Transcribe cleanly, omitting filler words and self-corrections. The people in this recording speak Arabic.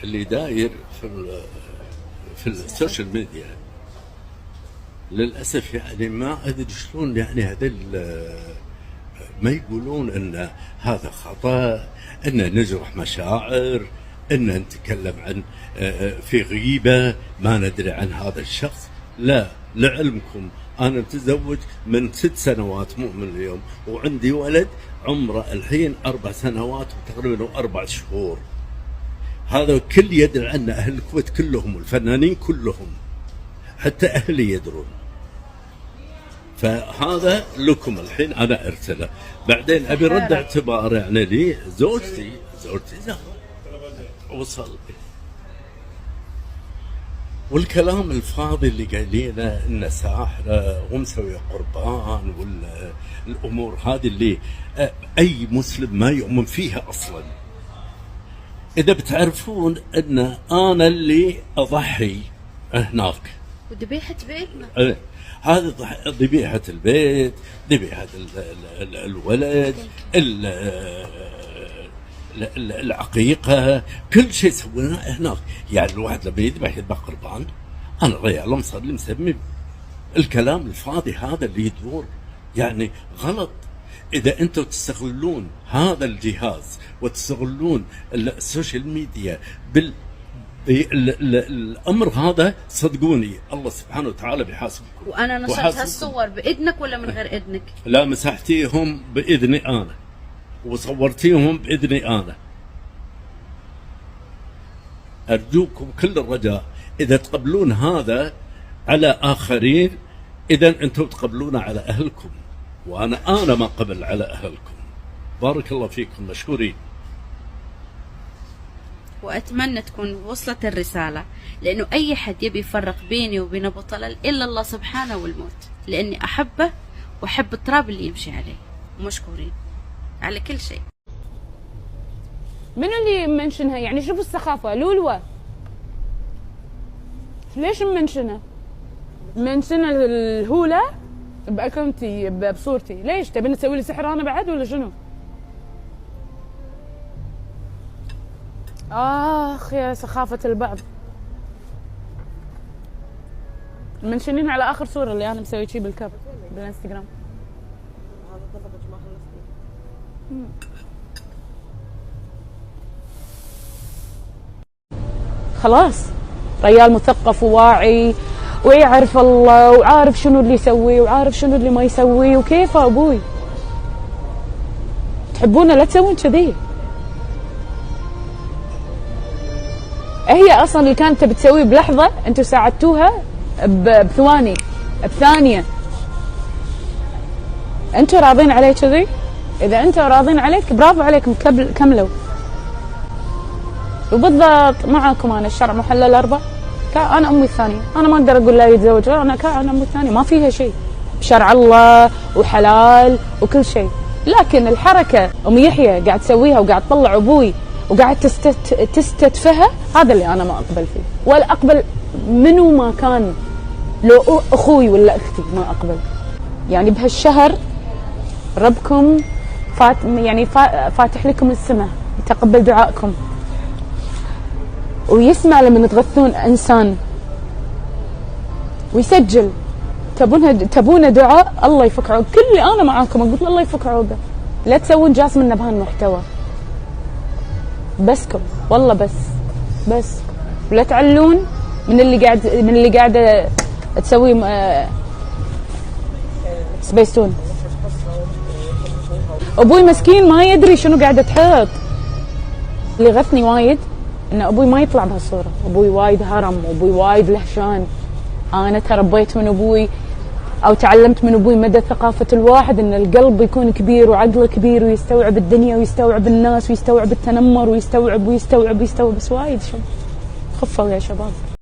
اللي داير في السوشيال ميديا للاسف، يعني ما ادري شلون، يعني هذول ما يقولون ان هذا خطا، ان نجرح مشاعر، ان نتكلم عن في غيبه ما ندري عن هذا الشخص. لا، لعلمكم انا متزوج من 6 سنوات، مو من اليوم، وعندي ولد عمره الحين 4 سنوات وتقريبا 4 شهور. هذا كل يدري عنه اهل الكويت كلهم والفنانين كلهم، حتى اهلي يدرون. فهذا لكم الحين انا ارسله، بعدين ابي رد اعتبار يعني لي زوجتي وصل. والكلام الفاضي اللي قايلينه انه ساحره ومسوي قربان والامور هذه اللي اي مسلم ما يؤمن فيها اصلا. اذا بتعرفون ان انا اللي اضحي هناك وذبيحه بيتنا، هذه ذبيحه البيت، ذبيحه الولد، العقيقه، كل شيء سويناه هناك. يعني الواحد لما يذبح قربان، انا ريال مصلي مسمي. الكلام الفاضي هذا اللي يدور يعني غلط. اذا انتم تستغلون هذا الجهاز وتستغلون السوشيال ميديا الامر هذا، صدقوني الله سبحانه وتعالى بيحاسبكم. وانا نشرت هالصور باذنك ولا من غير اذنك؟ لا، مسحتيهم باذني انا وصورتيهم باذني انا. ارجوكم كل الرجاء، اذا تقبلون هذا على اخرين، اذا انتم تقبلونه على اهلكم، وانا ما قبل على اهلكم. بارك الله فيكم، مشكورين. وأتمنى تكون وصلت الرسالة، لأنه أي حد يبي يفرق بيني وبين أبو طلال إلا الله سبحانه والموت، لأني أحبه وأحب التراب اللي يمشي عليه. ومشكورين على كل شيء. من اللي منشنها؟ يعني شوفوا السخافة. لولوة ليش منشنها؟ منشنها الهولة بأكونتي بصورتي. ليش تبين تسوي لي سحر أنا بعد ولا شنو؟ آخ يا سخافة البعض. منشنين على آخر صورة اللي أنا مسوي شي بالكاب بالإنستغرام. خلاص ريال مثقف وواعي ويعرف الله وعارف شنو اللي يسوي وعارف شنو اللي ما يسوي. وكيف أبوي تحبونه لا تسوون كذي. هي اصلا اللي كانت تبي تسويه بلحظه انتم ساعدتوها بثواني بثانيه. انتم راضين عليه كذي؟ اذا انتم راضين عليك برافو عليكم، كملوا. وبالضبط معاكم انا، الشرع محلل 4. انا امي الثانيه، انا ما اقدر اقول لا يتزوج، انا امي الثانيه ما فيها شيء، بشرع الله وحلال وكل شيء. لكن الحركه ام يحيى قاعد تسويها وقاعد تطلع ابوي وقاعد تستتفها، هذا اللي انا ما اقبل فيه، ولا اقبل منو ما كان، لو اخوي ولا اختي ما اقبل. يعني بهالشهر ربكم فاتح لكم السماء، يتقبل دعائكم ويسمع لما تغثون انسان ويسجل. تبون دعاء الله يفك عقب. كل اللي انا معاكم اقول الله يفك عقبه. لا تسوون جاس من بهان المحتوى. بسكم والله، بس ولا تعلون من اللي قاعده تسوي سبيستون. ابوي مسكين ما يدري شنو قاعده تحط. اللي غثني وايد ان ابوي ما يطلع بهالصوره. ابوي وايد هرم، وابوي وايد لهشان. انا تربيت من ابوي او تعلمت من ابوي مدى ثقافه الواحد، ان القلب يكون كبير وعقله كبير ويستوعب الدنيا ويستوعب الناس ويستوعب التنمر ويستوعب بس وايد شو خفوا يا شباب.